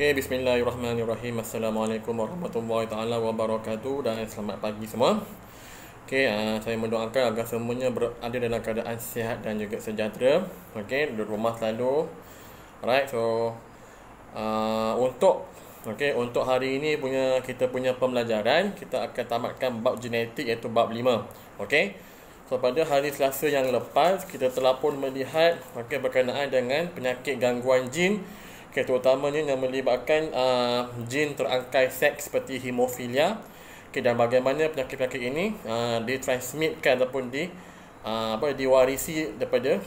Okay, bismillahirrahmanirrahim. Assalamualaikum warahmatullahi taala wabarakatuh dan selamat pagi semua. Okay, saya mendoakan agar semuanya berada dalam keadaan sihat dan juga sejahtera. Okay, di rumah selalu. Alright, so untuk hari ini kita punya pembelajaran, kita akan tamatkan bab genetik iaitu bab 5. Okay, so pada hari Selasa yang lepas kita telah pun melihat berkenaan dengan penyakit gangguan jin, terutamanya yang melibatkan jin terangkai seks seperti hemofilia. Dan bagaimana penyakit-penyakit ini ditransmitkan ataupun diwarisi daripada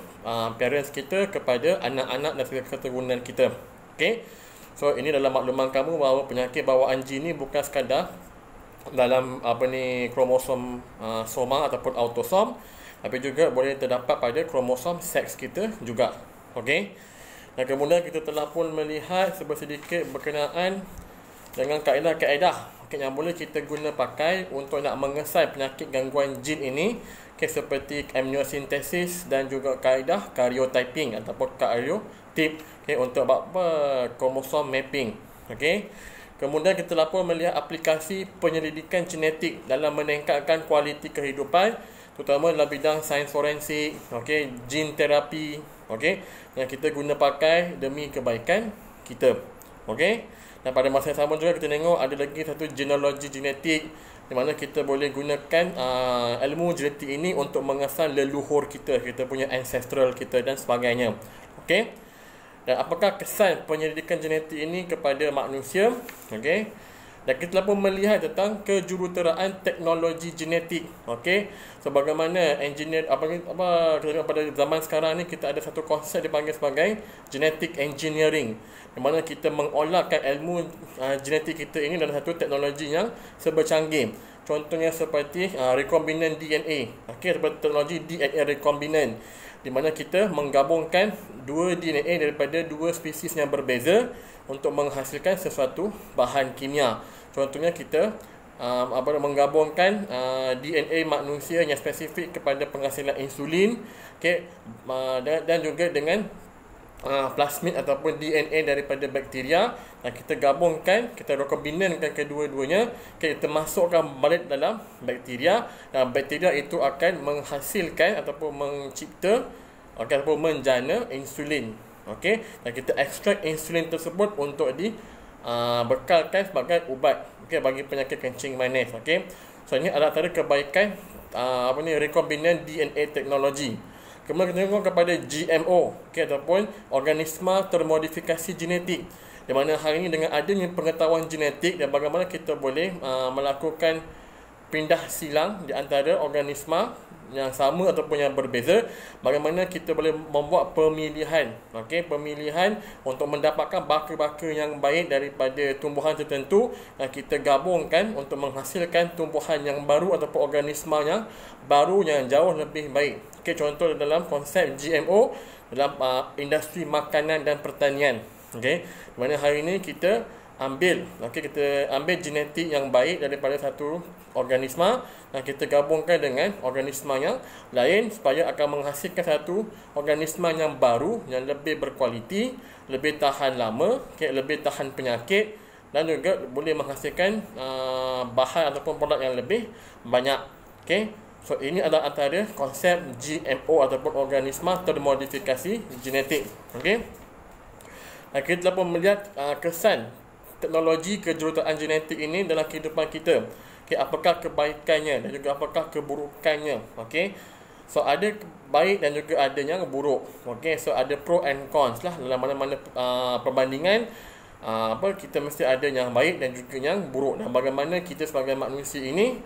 parents kita kepada anak-anak dan keturunan kita. Okay, so ini dalam makluman kamu bahawa penyakit bawaan jin ni bukan sekadar dalam kromosom soma ataupun autosom, tapi juga boleh terdapat pada kromosom seks kita juga. Okay, dan kemudian kita telah pun melihat sedikit berkenaan dengan kaedah-kaedah yang boleh kita guna pakai untuk nak mengesai penyakit gangguan jin ini, seperti amniocentesis dan juga kaedah karyotyping ataupun karyotip, untuk kromosom mapping. Kemudian kita telah pun melihat aplikasi penyelidikan genetik dalam meningkatkan kualiti kehidupan, terutama dalam bidang sains forensik, gene terapi, yang kita guna pakai demi kebaikan kita. Dan pada masa yang sama juga kita tengok ada lagi satu genealogi genetik, di mana kita boleh gunakan ilmu genetik ini untuk mengasal leluhur kita punya ancestral kita dan sebagainya. Dan apakah kesan penyelidikan genetik ini kepada manusia? Dan kita pun melihat tentang kejuruteraan teknologi genetik. So bagaimana engineer kita tengok pada zaman sekarang ni, kita ada satu konsep dipanggil sebagai genetic engineering, di mana kita mengolahkan ilmu genetik kita ini dalam satu teknologi yang sebercanggih. Contohnya seperti recombinant DNA, seperti teknologi DNA recombinant, di mana kita menggabungkan dua DNA daripada dua spesies yang berbeza untuk menghasilkan sesuatu bahan kimia. Contohnya kita menggabungkan DNA manusia yang spesifik kepada penghasilan insulin, dan juga dengan plasmid ataupun DNA daripada bakteria, dan kita gabungkan, kita recombinantkan kedua-duanya, kita masukkan balik dalam bakteria, dan bakteria itu akan menghasilkan ataupun mencipta ataupun menjana insulin. Dan kita ekstrak insulin tersebut untuk bekalkan sebagai ubat bagi penyakit kencing manis. So ini adalah antara kebaikan recombinant DNA teknologi. Kemudian kita tengok kepada GMO, ataupun organisma termodifikasi genetik, di mana hari ini dengan adanya pengetahuan genetik dan bagaimana kita boleh melakukan pindah silang di antara organisma yang sama ataupun yang berbeza, bagaimana kita boleh membuat pemilihan, pemilihan untuk mendapatkan baka-baka yang baik daripada tumbuhan tertentu, dan kita gabungkan untuk menghasilkan tumbuhan yang baru ataupun organisma yang baru yang jauh lebih baik. Contoh dalam konsep GMO dalam industri makanan dan pertanian. Di mana hari ini kita ambil genetik yang baik daripada satu organisma dan kita gabungkan dengan organisma yang lain supaya akan menghasilkan satu organisma yang baru, yang lebih berkualiti, lebih tahan lama, lebih tahan penyakit, dan juga boleh menghasilkan bahan ataupun produk yang lebih banyak. So ini adalah antara konsep GMO ataupun organisma termodifikasi genetik. Dan kita pun melihat kesan teknologi kejuruteraan genetik ini dalam kehidupan kita. Apakah kebaikannya dan juga apakah keburukannya? So ada baik dan juga ada yang buruk. So ada pro and cons lah dalam mana-mana perbandingan. Kita mesti ada yang baik dan juga yang buruk. Dan bagaimana kita sebagai manusia ini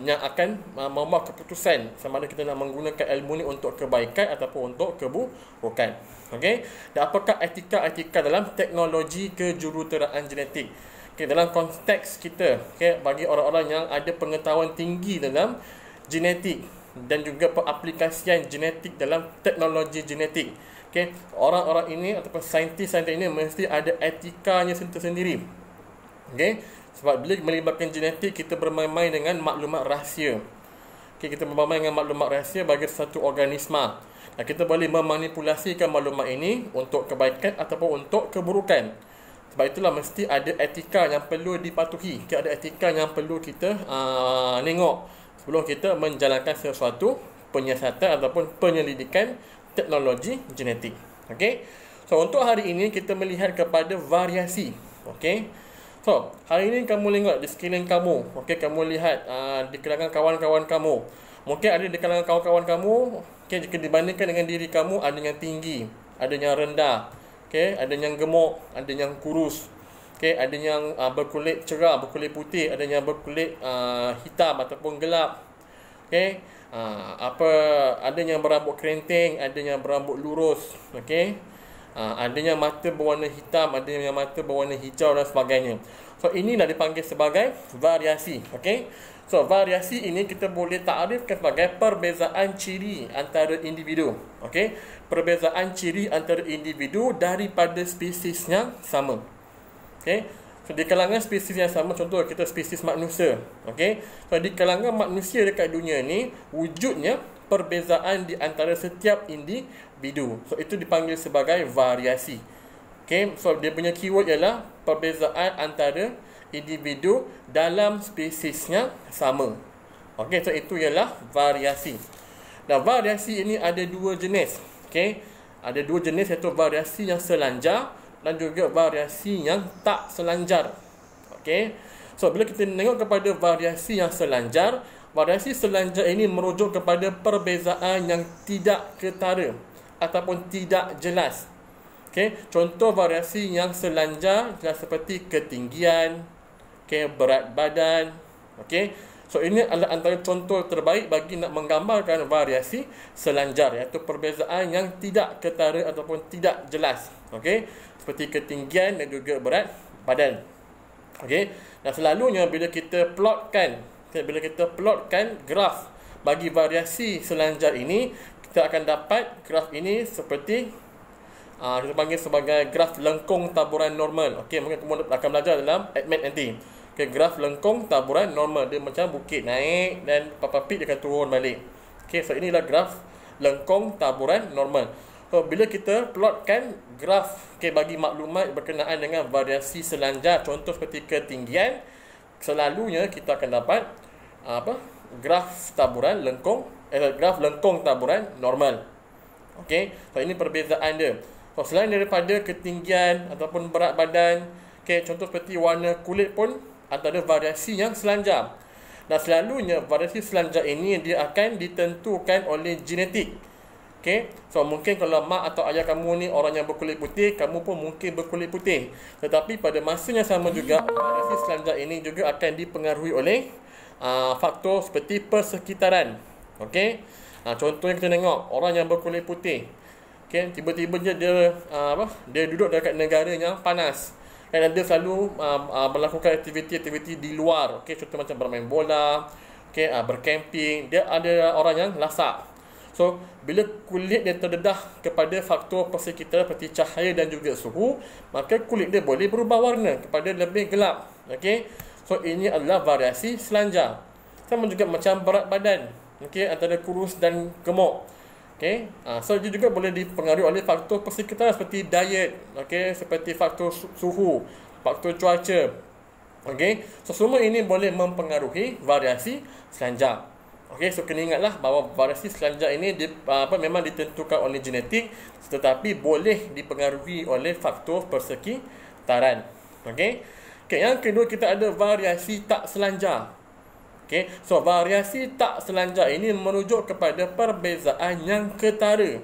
yang akan membuat keputusan sama ada kita nak menggunakan ilmu ni untuk kebaikan ataupun untuk keburukan. Dan apakah etika-etika dalam teknologi kejuruteraan genetik? Dalam konteks kita, bagi orang-orang yang ada pengetahuan tinggi dalam genetik dan juga pengaplikasian genetik dalam teknologi genetik, orang-orang ini ataupun saintis-saintis ini mesti ada etikanya tersendiri. Sebab bila melibatkan genetik, kita bermain-main dengan maklumat rahsia. Kita bermain dengan maklumat rahsia bagi satu organisma. Dan kita boleh memanipulasikan maklumat ini untuk kebaikan ataupun untuk keburukan. Sebab itulah mesti ada etika yang perlu dipatuhi. Ada etika yang perlu kita tengok sebelum kita menjalankan sesuatu penyiasatan ataupun penyelidikan teknologi genetik. Okey. So untuk hari ini kita melihat kepada variasi. Okey. So hari ini kamu tengok di sekeliling kamu. Okey, kamu lihat di kalangan kawan-kawan kamu. Mungkin ada di kalangan kawan-kawan kamu, okay, jika dibandingkan dengan diri kamu, ada yang tinggi, ada yang rendah, okay, ada yang gemuk, ada yang kurus, okay, ada yang berkulit cerah, berkulit putih, ada yang berkulit hitam ataupun gelap, okay, ada yang berambut kerinting, ada yang berambut lurus, okay, ada yang mata berwarna hitam, ada yang mata berwarna hijau dan sebagainya. So inilah dipanggil sebagai variasi, okay. So, variasi ini kita boleh takrifkan sebagai perbezaan ciri antara individu. Okey, perbezaan ciri antara individu daripada spesies yang sama. Okey, so di kalangan spesies yang sama, contoh kita spesies manusia. Okey, so di kalangan manusia dekat dunia ni wujudnya perbezaan di antara setiap individu. So itu dipanggil sebagai variasi. Okey, so dia punya keyword ialah perbezaan antara individu dalam spesiesnya sama. Okey, so itu ialah variasi. Dan variasi ini ada dua jenis. Okey, ada dua jenis, iaitu variasi yang selanjar dan juga variasi yang tak selanjar. Okey, so bila kita tengok kepada variasi yang selanjar, variasi selanjar ini merujuk kepada perbezaan yang tidak ketara ataupun tidak jelas. Okey, contoh variasi yang selanjar seperti ketinggian, okay, berat badan. Okay, so ini adalah antara contoh terbaik bagi nak menggambarkan variasi selanjar, iaitu perbezaan yang tidak ketara ataupun tidak jelas. Okay, seperti ketinggian dan juga berat badan. Okay, dan selalunya bila kita plotkan graf bagi variasi selanjar ini, kita akan dapat graf ini seperti kita panggil sebagai graf lengkung taburan normal. Okey, mungkin kamu akan belajar dalam ADMET nanti. Okey, graf lengkung taburan normal, dia macam bukit naik dan papapit dia akan turun balik. Okey, so inilah graf lengkung taburan normal. So bila kita plotkan graf bagi maklumat berkenaan dengan variasi selanjar, contoh seperti ketinggian, selalunya kita akan dapat graf taburan lengkung graf lengkung taburan normal. Okey, so ini perbezaan dia. So, selain daripada ketinggian ataupun berat badan, contoh seperti warna kulit pun antara variasi yang selanjar. Dan selalunya variasi selanjar ini dia akan ditentukan oleh genetik. So mungkin kalau mak atau ayah kamu ni orang yang berkulit putih, kamu pun mungkin berkulit putih. Tetapi pada masanya sama juga, variasi selanjar ini juga akan dipengaruhi oleh faktor seperti persekitaran. Contohnya kita tengok orang yang berkulit putih, tiba-tiba dia duduk dekat negara yang panas, dan dia selalu melakukan aktiviti-aktiviti di luar. Contoh macam bermain bola, bercamping. Dia ada orang yang lasak. So bila kulit dia terdedah kepada faktor persekitaran seperti cahaya dan juga suhu, maka kulit dia boleh berubah warna kepada lebih gelap. So ini adalah variasi selanjar. Sama juga macam berat badan, antara kurus dan gemuk. So dia juga boleh dipengaruhi oleh faktor persekitaran seperti diet, seperti faktor suhu, faktor cuaca. So semua ini boleh mempengaruhi variasi selanjar. So kena ingatlah bahawa variasi selanjar ini memang ditentukan oleh genetik, tetapi boleh dipengaruhi oleh faktor persekitaran. Yang kedua, kita ada variasi tak selanjar. So variasi tak selanjar ini merujuk kepada perbezaan yang ketara,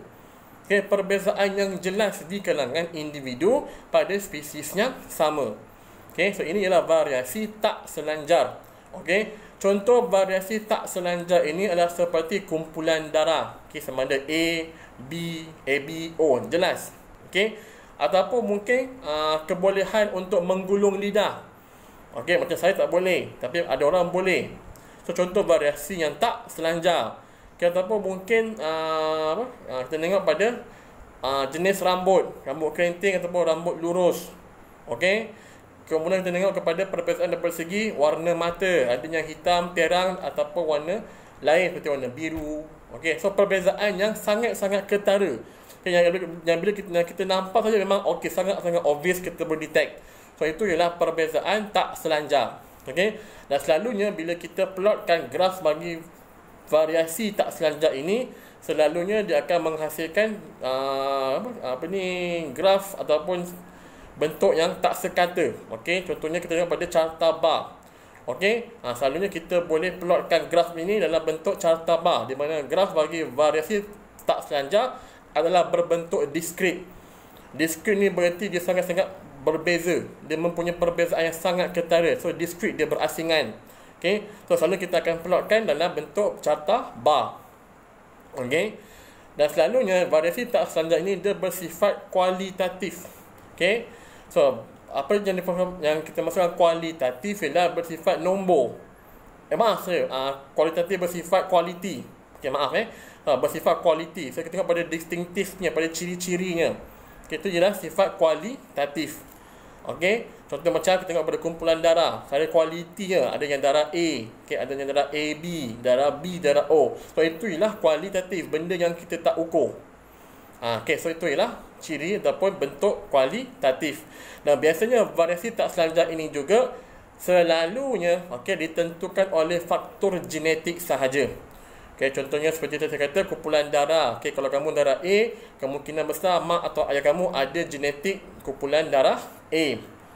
perbezaan yang jelas di kalangan individu pada spesies yang sama. So ini ialah variasi tak selanjar. Contoh variasi tak selanjar ini adalah seperti kumpulan darah, sama ada A, B, AB, O, jelas. Ataupun mungkin kebolehan untuk menggulung lidah. Macam saya tak boleh, tapi ada orang boleh. So contoh variasi yang tak selanjar. Ataupun mungkin kita tengok pada jenis rambut kerinting ataupun rambut lurus. Kemudian kita tengok kepada perbezaan daripada segi warna mata, ada yang hitam, terang ataupun warna lain seperti warna biru. So perbezaan yang sangat-sangat ketara. Okay, yang bila kita nampak saja memang okey, sangat-sangat obvious kita boleh detect. So itu ialah perbezaan tak selanjar. Okey. Dan selalunya bila kita plotkan graf bagi variasi tak selanjar ini, selalunya dia akan menghasilkan graf ataupun bentuk yang tak sekata. Okey, contohnya kita tengok pada carta bar. Okey, selalunya kita boleh plotkan graf ini dalam bentuk carta bar, di mana graf bagi variasi tak selanjar adalah berbentuk diskrit. Diskrit ni berarti dia sangat-sangat berbeza. Dia mempunyai perbezaan yang sangat ketara. So diskrit dia berasingan. Okey, so selalu kita akan plotkan dalam bentuk carta bar. Okey. Dan selalunya variasi tak selanjar ini dia bersifat kualitatif. Okey. So apa yang kita maksudkan kualitatif ialah bersifat nombor. Kualitatif bersifat kualiti. Okey, bersifat kualiti. So kita tengok pada distinktifnya, pada ciri-cirinya. Itu ialah sifat kualitatif. Okey, contoh macam kita tengok pada kumpulan darah, ada kualitinya, ada yang darah A, okey, ada yang darah AB, darah B, darah O. So itu ialah kualitatif, benda yang kita tak ukur. Okey, so itu ialah ciri ataupun bentuk kualitatif. Dan biasanya variasi tak selanjar ini juga selalunya ditentukan oleh faktor genetik sahaja. Okey, contohnya seperti saya kata kumpulan darah. Okey, kalau kamu darah A, kemungkinan besar mak atau ayah kamu ada genetik kumpulan darah A.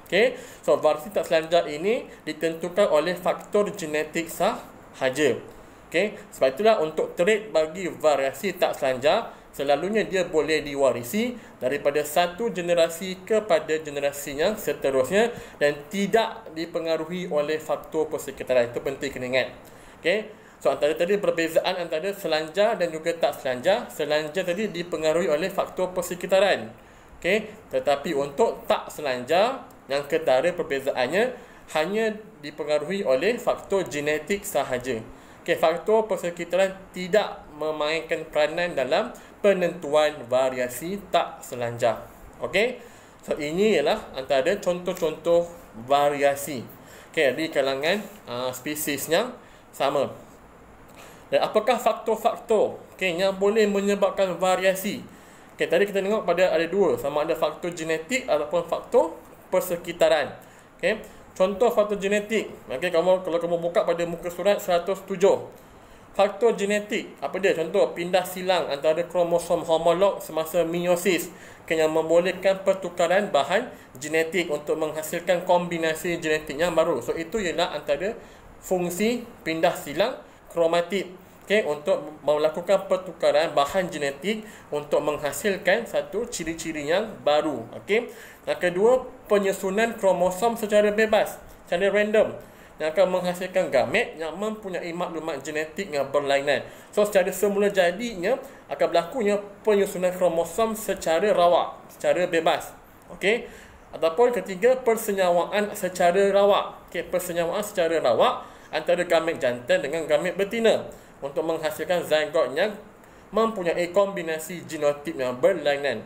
Okey, so variasi tak selanjar ini ditentukan oleh faktor genetik sahaja. Okey, sebab itulah untuk trait bagi variasi tak selanjar selalunya dia boleh diwarisi daripada satu generasi kepada generasi yang seterusnya dan tidak dipengaruhi oleh faktor persekitaran. Itu penting kena ingat. Okey, so antara tadi perbezaan antara selanjar dan juga tak selanjar. Selanjar tadi dipengaruhi oleh faktor persekitaran. Okey, tetapi untuk tak selanjar yang ketara perbezaannya hanya dipengaruhi oleh faktor genetik sahaja. Okey, faktor persekitaran tidak memainkan peranan dalam penentuan variasi tak selanjar. Okey, so ini ialah antara contoh-contoh variasi di kalangan spesies yang sama. Dan apakah faktor-faktor yang boleh menyebabkan variasi? Tadi kita tengok pada ada dua, sama ada faktor genetik ataupun faktor persekitaran. Contoh faktor genetik. Kalau kamu buka pada muka surat 107. Faktor genetik, apa dia? Contoh, pindah silang antara kromosom homolog semasa meiosis yang membolehkan pertukaran bahan genetik untuk menghasilkan kombinasi genetik yang baru. So, itu ialah antara fungsi pindah silang kromatid. Untuk melakukan pertukaran bahan genetik untuk menghasilkan satu ciri-ciri yang baru. Yang kedua, penyusunan kromosom secara bebas, secara random, yang akan menghasilkan gamet yang mempunyai maklumat genetik yang berlainan. So, secara semula jadinya akan berlakunya penyusunan kromosom secara rawak, secara bebas. Ataupun ketiga, persenyawaan secara rawak. Persenyawaan secara rawak antara gamet jantan dengan gamet betina untuk menghasilkan zygote yang mempunyai kombinasi genotip yang berlainan.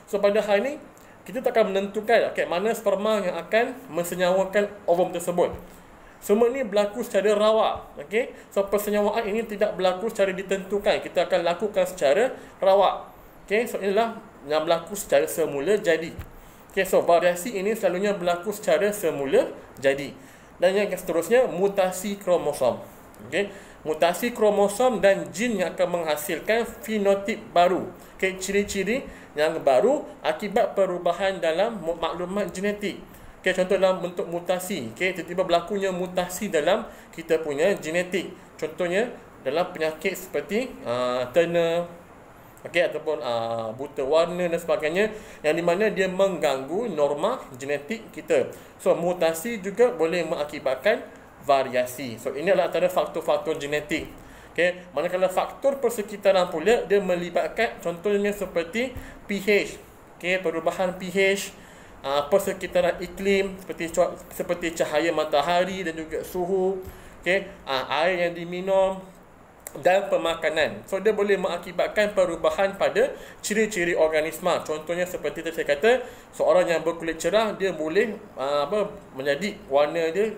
So pada hal ini kita tak akan menentukan mana sperma yang akan mensenyawakan ovum tersebut. Semua ini berlaku secara rawak. So persenyawaan ini tidak berlaku secara ditentukan, kita akan lakukan secara rawak. So inilah yang berlaku secara semula jadi. So variasi ini selalunya berlaku secara semula jadi. Dan yang seterusnya, mutasi kromosom. Mutasi kromosom dan jin yang akan menghasilkan fenotip baru. Ciri-ciri yang baru akibat perubahan dalam maklumat genetik. Contoh dalam bentuk mutasi. Tiba-tiba berlakunya mutasi dalam kita punya genetik. Contohnya dalam penyakit seperti Turner, ataupun buta warna dan sebagainya, yang di mana dia mengganggu norma genetik kita. So mutasi juga boleh mengakibatkan variasi. So ini adalah antara faktor-faktor genetik. Manakala faktor persekitaran pula dia melibatkan contohnya seperti pH, perubahan pH, persekitaran iklim seperti cahaya matahari dan juga suhu, air yang diminum dan pemakanan. So dia boleh mengakibatkan perubahan pada ciri-ciri organisma. Contohnya seperti tadi saya kata, seorang yang berkulit cerah dia boleh menjadi warna dia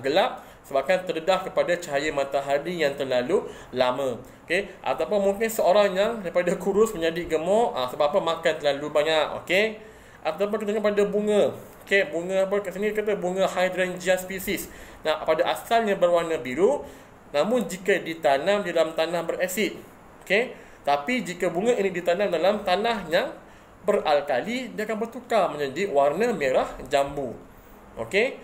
gelap sebabkan terdedah kepada cahaya matahari yang terlalu lama. Okey, ataupun mungkin seorang yang daripada kurus menjadi gemuk sebab apa? Makan terlalu banyak. Okey, ataupun kita tengok pada bunga. Okey, bunga apa kat sini kata bunga hydrangea species. Nah, pada asalnya berwarna biru, namun jika ditanam di dalam tanah berasid, okey, tapi jika bunga ini ditanam dalam tanah yang beralkali, dia akan bertukar menjadi warna merah jambu. Okey,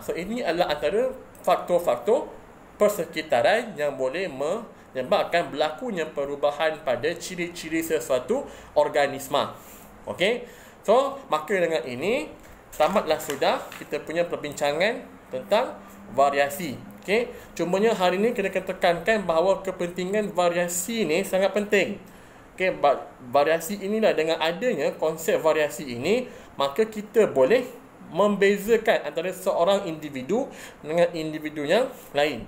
so ini adalah antara faktor-faktor persekitaran yang boleh menyebabkan berlakunya perubahan pada ciri-ciri sesuatu organisma. Okey, so maka dengan ini tamatlah sudah kita punya perbincangan tentang variasi. Okey, cumanya hari ini kita tekankan bahawa kepentingan variasi ni sangat penting. Okey, variasi inilah, dengan adanya konsep variasi ini, maka kita boleh membezakan antara seorang individu dengan individu yang lain.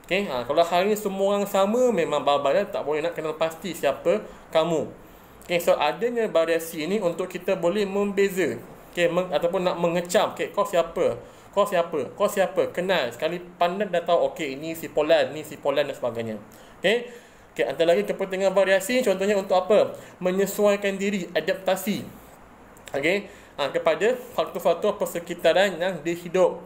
Okey, kalau hari ini semua orang sama, memang babat tak boleh nak kenal pasti siapa kamu. Okey, so adanya variasi ini untuk kita boleh membeza. Okey, ataupun nak mengecam, okey, kau siapa? Kau siapa? Kau siapa? Kenal. Sekali pandang dah tahu, okey, ini si Polan, ni si Polan dan sebagainya. Okey. Okey, antara lagi kepentingan variasi contohnya untuk apa? Menyesuaikan diri, adaptasi. Okey, kepada faktor-faktor persekitaran yang dihidup.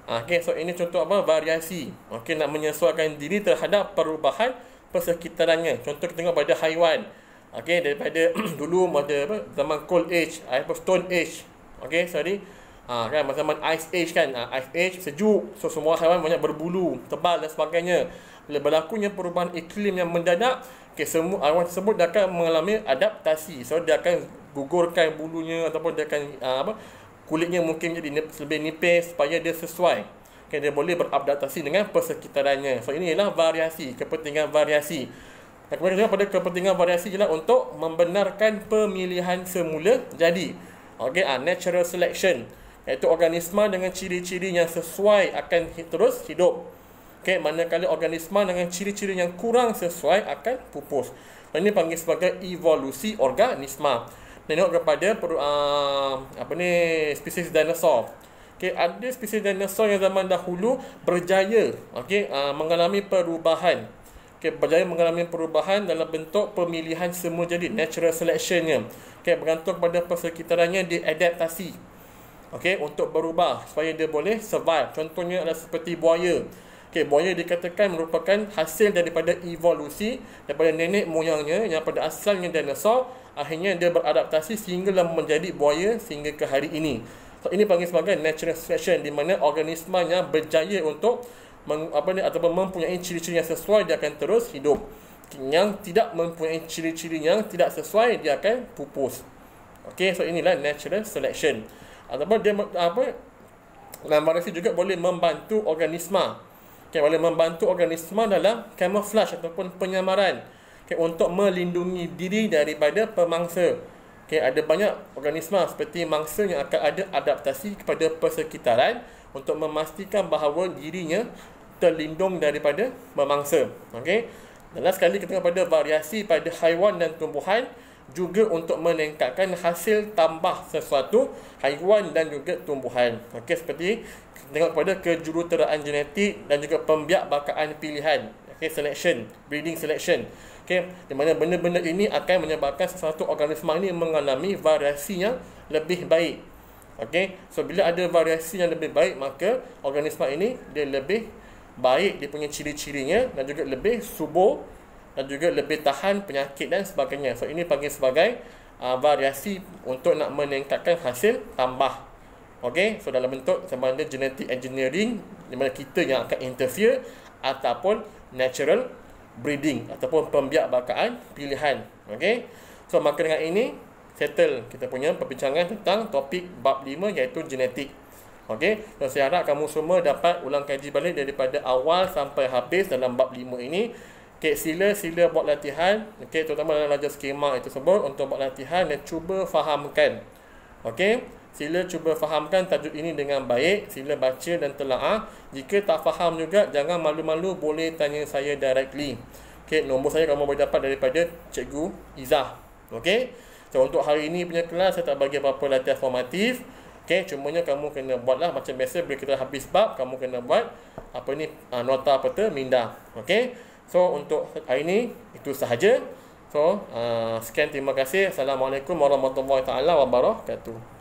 Okey, so ini contoh apa? Variasi. Okey, nak menyesuaikan diri terhadap perubahan persekitarannya. Contoh kita tengok pada haiwan. Okey, daripada dulu pada apa? Zaman Cold Age, Stone Age. Okey, sorry. Kan zaman Ice Age kan. Ice Age sejuk, so semua haiwan banyak berbulu, tebal dan sebagainya. Bila berlakunya perubahan iklim yang mendadak, okay, semua haiwan tersebut dia akan mengalami adaptasi. So dia akan gugurkan bulunya, ataupun dia akan kulitnya mungkin jadi lebih nipis supaya dia sesuai. Okay, dia boleh beradaptasi dengan persekitarannya. So ini ialah variasi, kepentingan variasi. Dan kemudian pada kepentingan variasi ialah untuk membenarkan pemilihan semula jadi. Okay, natural selection, iaitu organisma dengan ciri-ciri yang sesuai akan terus hidup. Okay, manakala organisma dengan ciri-ciri yang kurang sesuai akan pupus. Ini panggil sebagai evolusi organisma. Tengok kepada spesies dinosaur. Okay, ada spesies dinosaur yang zaman dahulu berjaya mengalami perubahan. Okay, berjaya mengalami perubahan dalam bentuk pemilihan semula jadi, natural selectionnya. Okay, bergantung pada persekitarannya diadaptasi. Okay, untuk berubah supaya dia boleh survive. Contohnya adalah seperti buaya. Okay, buaya dikatakan merupakan hasil daripada evolusi daripada nenek moyangnya yang pada asalnya dinosaur, akhirnya dia beradaptasi sehinggalah menjadi buaya sehingga ke hari ini. So, ini panggil sebagai natural selection, di mana organisma yang berjaya untuk ataupun mempunyai ciri-ciri yang sesuai, dia akan terus hidup. Yang tidak mempunyai ciri-ciri yang tidak sesuai, dia akan pupus. Okay, so inilah natural selection. Ataupun dia dalam variasi juga boleh membantu organisma. Okay, boleh membantu organisma dalam camouflage ataupun penyamaran, untuk melindungi diri daripada pemangsa. Okay, ada banyak organisma seperti mangsa yang akan ada adaptasi kepada persekitaran untuk memastikan bahawa dirinya terlindung daripada pemangsa. Okay. Dan last sekali kita tengok pada variasi pada haiwan dan tumbuhan, juga untuk meningkatkan hasil tambah sesuatu haiwan dan juga tumbuhan. Okey, seperti tengok pada kejuruteraan genetik dan juga pembiakbakaan pilihan. Okey, selection, breeding selection. Okey, di mana benda-benda ini akan menyebabkan sesuatu organisma ini mengalami variasi yang lebih baik. Okey, so bila ada variasi yang lebih baik, maka organisma ini dia lebih baik, dia punya ciri-cirinya, dan juga lebih subur dan juga lebih tahan penyakit dan sebagainya. So ini panggil sebagai variasi untuk nak meningkatkan hasil tambah. Okey, so dalam bentuk sama ada genetic engineering, di mana kita yang akan interfere, ataupun natural breeding ataupun pembiakbakaan pilihan. Okey, so maka dengan ini settle kita punya perbincangan tentang topik bab 5, iaitu genetik. Okey, so saya harap kamu semua dapat ulang kaji balik daripada awal sampai habis dalam bab 5 ini. Okay, sila buat latihan, okay, terutama dalam belajar skema itu tersebut, untuk buat latihan dan cuba fahamkan. Okay, sila cuba fahamkan tajuk ini dengan baik, sila baca dan telaah. Jika tak faham juga, jangan malu-malu, boleh tanya saya directly. Okay, nombor saya kamu boleh dapat daripada Cikgu Izzah. Okay, so untuk hari ini punya kelas saya tak bagi apa-apa latihan formatif. Okey, cumanya kamu kena buatlah macam biasa bila kita habis bab, kamu kena buat apa ni, nota peta minda. Okey. So untuk hari ni itu sahaja. So sekian, terima kasih. Assalamualaikum warahmatullahi taala wabarakatuh.